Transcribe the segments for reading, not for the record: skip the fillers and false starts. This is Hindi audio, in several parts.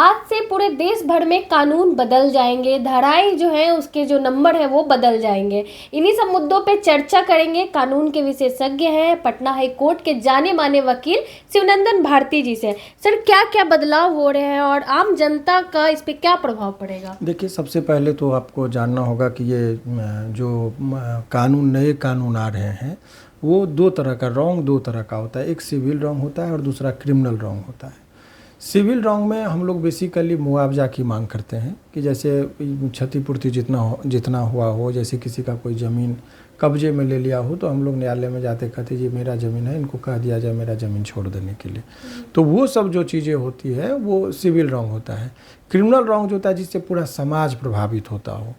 आज से पूरे देश भर में कानून बदल जाएंगे, धाराएं जो हैं उसके जो नंबर है वो बदल जाएंगे। इन्हीं सब मुद्दों पे चर्चा करेंगे कानून के विशेषज्ञ हैं पटना हाई कोर्ट के जाने माने वकील शिवनंदन भारती जी से। सर, क्या क्या बदलाव हो रहे हैं और आम जनता का इस पे क्या प्रभाव पड़ेगा? देखिए, सबसे पहले तो आपको जानना होगा कि ये जो नए कानून आ रहे हैं वो दो तरह का होता है। एक सिविल रॉन्ग होता है और दूसरा क्रिमिनल रॉन्ग होता है। सिविल रॉन्ग में हम लोग बेसिकली मुआवजा की मांग करते हैं कि जैसे क्षतिपूर्ति जितना हुआ हो, जैसे किसी का कोई ज़मीन कब्जे में ले लिया हो तो हम लोग न्यायालय में जाते कहते जी मेरा ज़मीन है, इनको कह दिया जाए मेरा ज़मीन छोड़ देने के लिए। तो वो सब जो चीज़ें होती है वो सिविल रॉन्ग होता है। क्रिमिनल रॉन्ग जो होता है जिससे पूरा समाज प्रभावित होता हो,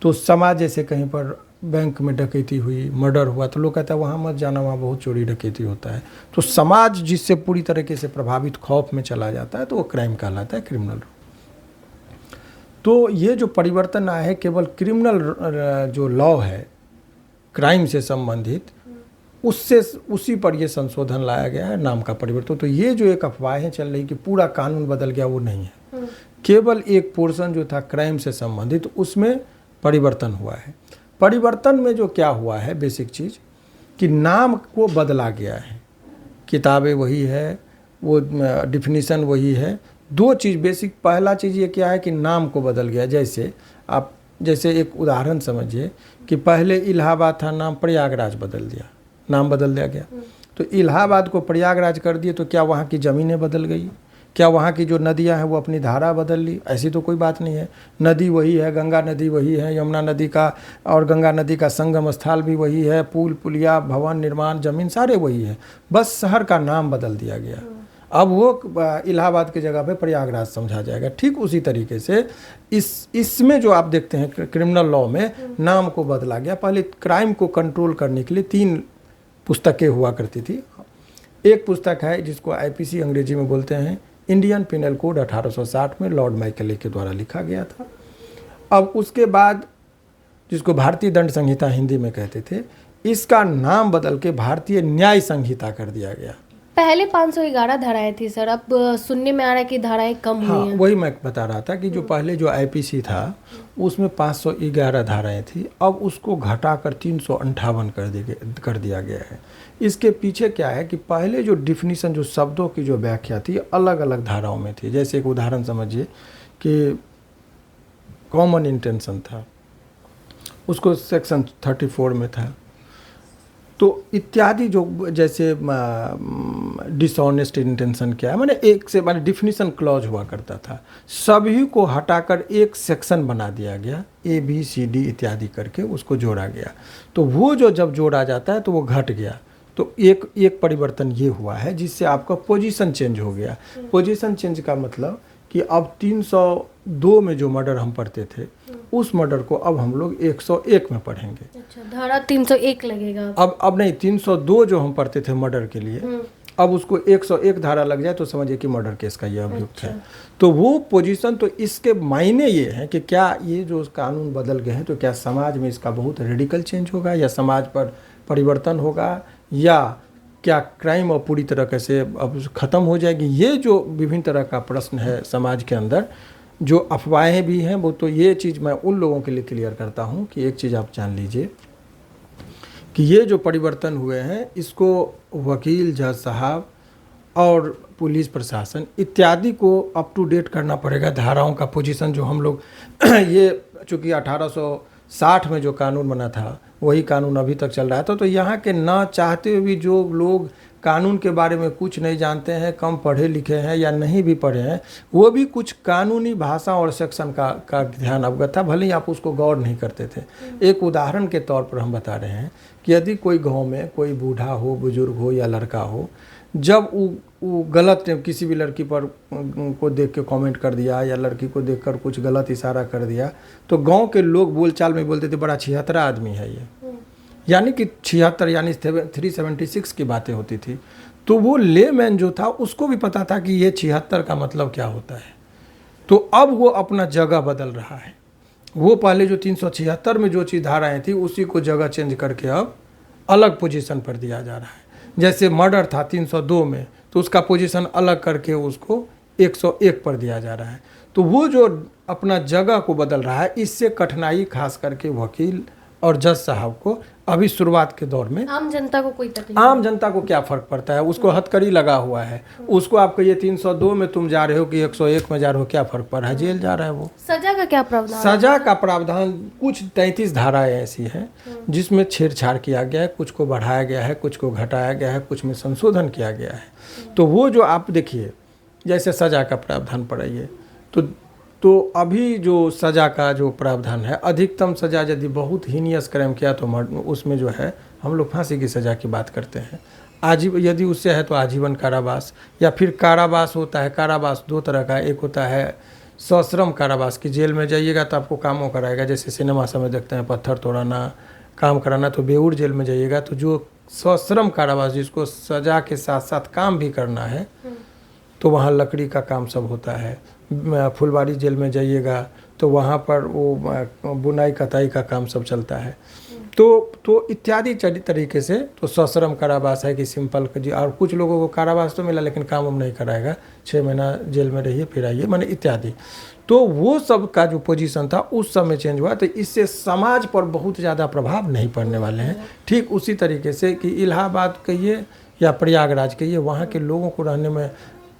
तो समाज जैसे कहीं पर बैंक में डकैती हुई, मर्डर हुआ तो लोग कहते हैं वहाँ मत जाना, वहाँ बहुत चोरी डकैती होता है। तो समाज जिससे पूरी तरीके से प्रभावित खौफ में चला जाता है तो वो क्राइम कहलाता है, क्रिमिनल। तो ये जो परिवर्तन आया है केवल क्रिमिनल जो लॉ है क्राइम से संबंधित उसी पर ये संशोधन लाया गया है, नाम का परिवर्तन। तो ये जो एक अफवाहें चल रही कि पूरा कानून बदल गया, वो नहीं है। केवल एक पोर्शन जो था क्राइम से संबंधित उसमें परिवर्तन हुआ है। परिवर्तन में जो क्या हुआ है बेसिक चीज़ कि नाम को बदला गया है, किताबें वही है, वो डिफिनीसन वही है। दो चीज़ बेसिक, पहला चीज़ ये क्या है कि नाम को बदल गया। जैसे एक उदाहरण समझिए कि पहले इलाहाबाद था, नाम प्रयागराज बदल दिया, नाम बदल दिया गया। तो इलाहाबाद को प्रयागराज कर दिए तो क्या वहाँ की ज़मीनें बदल गई? क्या वहाँ की जो नदियाँ हैं वो अपनी धारा बदल ली? ऐसी तो कोई बात नहीं है। नदी वही है, गंगा नदी वही है, यमुना नदी का और गंगा नदी का संगम स्थल भी वही है, पुल पुलिया भवन निर्माण जमीन सारे वही है, बस शहर का नाम बदल दिया गया। अब वो इलाहाबाद की जगह पे प्रयागराज समझा जाएगा। ठीक उसी तरीके से इसमें जो आप देखते हैं क्रिमिनल लॉ में नाम को बदला गया। पहले क्राइम को कंट्रोल करने के लिए 3 पुस्तकें हुआ करती थी। एक पुस्तक है जिसको IPC अंग्रेजी में बोलते हैं, इंडियन पिनल कोड 1860 में लॉर्ड मैकले के द्वारा लिखा गया था। अब उसके बाद जिसको भारतीय दंड संहिता हिंदी में कहते थे, इसका नाम बदल के भारतीय न्याय संहिता कर दिया गया। पहले 511 धाराएं थी सर, अब सुनने में आ रहा है कि धाराएं कम हुई हैं। वही मैं बता रहा था कि जो पहले जो IPC था उसमें 511 धाराएं थी, अब उसको घटाकर 358 कर दिया गया है। इसके पीछे क्या है कि पहले जो डिफिनीशन, जो शब्दों की जो व्याख्या थी अलग अलग धाराओं में थी। जैसे एक उदाहरण समझिए कि कॉमन इंटेंशन था, उसको सेक्शन 34 में था। तो इत्यादि जो जैसे डिसऑनेस्ट इंटेंशन क्या है, माने एक से माने डिफिनीशन क्लॉज हुआ करता था, सभी को हटाकर एक सेक्शन बना दिया गया, ABCD इत्यादि करके उसको जोड़ा गया। तो वो जो जब जोड़ा जाता है तो वो घट गया। तो एक परिवर्तन ये हुआ है जिससे आपका पोजीशन चेंज हो गया। पोजीशन चेंज का मतलब कि अब 302 में जो मर्डर हम पढ़ते थे उस मर्डर को अब हम लोग 101 में पढ़ेंगे। अच्छा, धारा 301 लगेगा। अब नहीं, 302 जो हम पढ़ते थे मर्डर के लिए, अब उसको 101 धारा लग जाए तो समझिए कि मर्डर केस का ये अभियुक्त है। तो वो पोजीशन, तो इसके मायने ये हैं कि क्या ये जो कानून बदल गए हैं तो क्या समाज में इसका बहुत रेडिकल चेंज होगा या समाज पर परिवर्तन होगा, या क्या क्राइम अब पूरी तरह से अब ख़त्म हो जाएगी। ये जो विभिन्न तरह का प्रश्न है समाज के अंदर, जो अफवाहें भी हैं वो, तो ये चीज़ मैं उन लोगों के लिए क्लियर करता हूँ कि एक चीज़ आप जान लीजिए कि ये जो परिवर्तन हुए हैं इसको वकील, जज साहब और पुलिस प्रशासन इत्यादि को अप टू डेट करना पड़ेगा। धाराओं का पोजीशन जो हम लोग ये चूँकि 1860 में जो कानून बना था वही कानून अभी तक चल रहा था, तो यहाँ के ना चाहते हुए भी जो लोग कानून के बारे में कुछ नहीं जानते हैं, कम पढ़े लिखे हैं या नहीं भी पढ़े हैं, वो भी कुछ कानूनी भाषा और सेक्शन का ध्यान अवगत था, भले ही आप उसको गौर नहीं करते थे। एक उदाहरण के तौर पर हम बता रहे हैं कि यदि कोई गांव में कोई बूढ़ा हो, बुजुर्ग हो या लड़का हो, जब वो गलत किसी भी लड़की पर को देख के कमेंट कर दिया या लड़की को देखकर कुछ गलत इशारा कर दिया, तो गांव के लोग बोलचाल में बोलते थे बड़ा छिहत्तरा आदमी है ये, यानी कि 76 यानी 376 की बातें होती थी। तो वो लेमैन जो था उसको भी पता था कि ये 76 का मतलब क्या होता है। तो अब वो अपना जगह बदल रहा है। वो पहले जो 376 में जो चीज़ धाराएँ थी उसी को जगह चेंज करके अब अलग पोजीशन पर दिया जा रहा है। जैसे मर्डर था 302 में तो उसका पोजीशन अलग करके उसको 101 पर दिया जा रहा है। तो वो जो अपना जगह को बदल रहा है, इससे कठिनाई खास करके वकील और जज साहब को अभी शुरुआत के दौर में, आम जनता को कोई तकलीफ आम जनता को क्या फ़र्क पड़ता है, उसको हथकड़ी लगा हुआ है, उसको आपको ये 302 में तुम जा रहे हो कि 101 में जा रहे हो, क्या फ़र्क पड़ रहा है, जेल जा रहा है वो। सजा का क्या प्रावधान? सजा का प्रावधान कुछ 33 धाराएं ऐसी हैं जिसमें छेड़छाड़ किया गया है, कुछ को बढ़ाया गया है, कुछ को घटाया गया है, कुछ में संशोधन किया गया है। तो वो जो आप देखिए, जैसे सजा का प्रावधान पढ़ाइए तो अभी जो सजा का जो प्रावधान है, अधिकतम सजा यदि बहुत हीनियस क्राइम किया तो उसमें जो है हम लोग फांसी की सज़ा की बात करते हैं। यदि उससे है तो आजीवन कारावास, या फिर कारावास होता है। कारावास दो तरह का, एक होता है सश्रम कारावास की जेल में जाइएगा तो आपको कामों कराएगा, जैसे सिनेमा समय देखते हैं पत्थर तोड़ना, काम कराना, तो बेऊर जेल में जाइएगा तो जो सश्रम कारावास जिसको सज़ा के साथ साथ काम भी करना है तो वहाँ लकड़ी का काम सब होता है। फुलवारी जेल में जाइएगा तो वहाँ पर वो बुनाई कताई का काम सब चलता है। तो इत्यादि तरीके से तो सश्रम कारावास है कि सिंपल जी, और कुछ लोगों को कारावास तो मिला लेकिन काम हम नहीं कराएगा, 6 महीना जेल में रहिए फिर आइए, माने इत्यादि। तो वो सब का जो पोजीशन था उस समय चेंज हुआ, तो इससे समाज पर बहुत ज़्यादा प्रभाव नहीं पड़ने वाले हैं। ठीक उसी तरीके से कि इलाहाबाद कहिए या प्रयागराज कहिए, वहाँ के लोगों को रहने में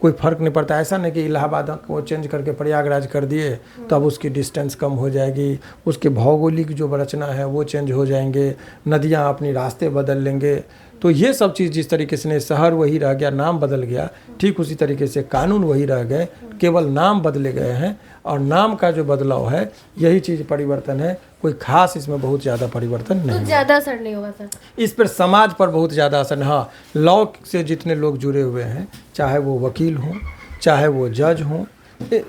कोई फ़र्क नहीं पड़ता। ऐसा नहीं कि इलाहाबाद को चेंज करके प्रयागराज कर दिए तो अब उसकी डिस्टेंस कम हो जाएगी, उसके भौगोलिक जो रचना है वो चेंज हो जाएंगे, नदियाँ अपनी रास्ते बदल लेंगे। तो ये सब चीज़ जिस तरीके से शहर वही रह गया, नाम बदल गया, ठीक उसी तरीके से कानून वही रह गए, केवल नाम बदले गए हैं। और नाम का जो बदलाव है यही चीज़ परिवर्तन है, कोई खास इसमें बहुत ज़्यादा परिवर्तन नहीं। तो ज़्यादा असर नहीं होगा सर इस पर, समाज पर बहुत ज़्यादा असर नहीं। हाँ, लॉ से जितने लोग जुड़े हुए हैं, चाहे वो वकील हों, चाहे वो जज हों,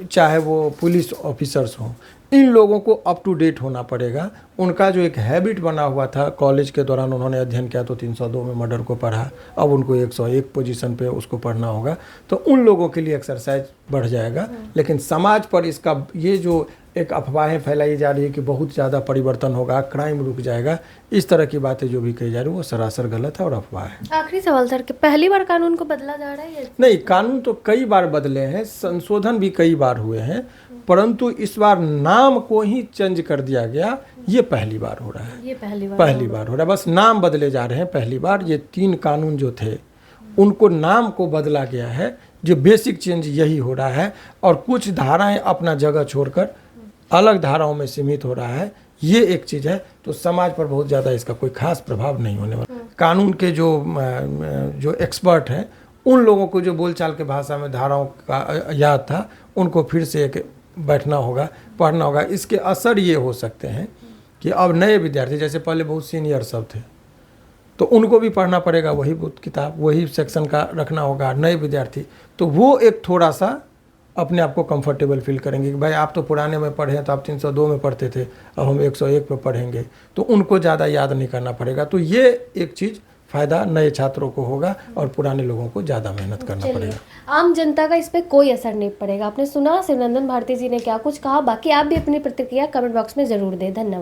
चाहे वो पुलिस ऑफिसर्स हों, इन लोगों को अप टू डेट होना पड़ेगा। उनका जो एक हैबिट बना हुआ था, कॉलेज के दौरान उन्होंने अध्ययन किया तो 302 में मर्डर को पढ़ा, अब उनको 101 पोजीशन पे उसको पढ़ना होगा, तो उन लोगों के लिए एक्सरसाइज बढ़ जाएगा। लेकिन समाज पर इसका ये जो एक अफवाहें फैलाई जा रही है कि बहुत ज़्यादा परिवर्तन होगा, क्राइम रुक जाएगा, इस तरह की बातें जो भी कही जा रही है वो सरासर गलत है और अफवाह है। आखिरी सवाल सर, कि पहली बार कानून को बदला जा रहा है? नहीं, कानून तो कई बार बदले हैं, संशोधन भी कई बार हुए हैं, परंतु इस बार नाम को ही चेंज कर दिया गया, ये पहली बार हो रहा है। ये पहली बार हो रहा है, बस नाम बदले जा रहे हैं पहली बार। ये 3 कानून जो थे उनको नाम को बदला गया है, जो बेसिक चेंज यही हो रहा है। और कुछ धाराएं अपना जगह छोड़कर अलग धाराओं में सीमित हो रहा है, ये एक चीज़ है। तो समाज पर बहुत ज़्यादा इसका कोई खास प्रभाव नहीं होने वाला। कानून के जो एक्सपर्ट हैं, उन लोगों को जो बोलचाल के भाषा में धाराओं का याद था, उनको फिर से एक बैठना होगा, पढ़ना होगा। इसके असर ये हो सकते हैं कि अब नए विद्यार्थी, जैसे पहले बहुत सीनियर सब थे तो उनको भी पढ़ना पड़ेगा वही किताब, वही सेक्शन का रखना होगा। नए विद्यार्थी तो वो एक थोड़ा सा अपने आप को कंफर्टेबल फील करेंगे कि भाई आप तो पुराने में पढ़े हैं, तो आप 302 में पढ़ते थे, अब हम 101 पे पढ़ेंगे, तो उनको ज़्यादा याद नहीं करना पड़ेगा। तो ये एक चीज़ फ़ायदा नए छात्रों को होगा और पुराने लोगों को ज़्यादा मेहनत करना पड़ेगा। आम जनता का इस पर कोई असर नहीं पड़ेगा। आपने सुना शिवनंदन भारती जी ने क्या कुछ कहा। बाकी आप भी अपनी प्रतिक्रिया कमेंट बॉक्स में ज़रूर दें। धन्यवाद।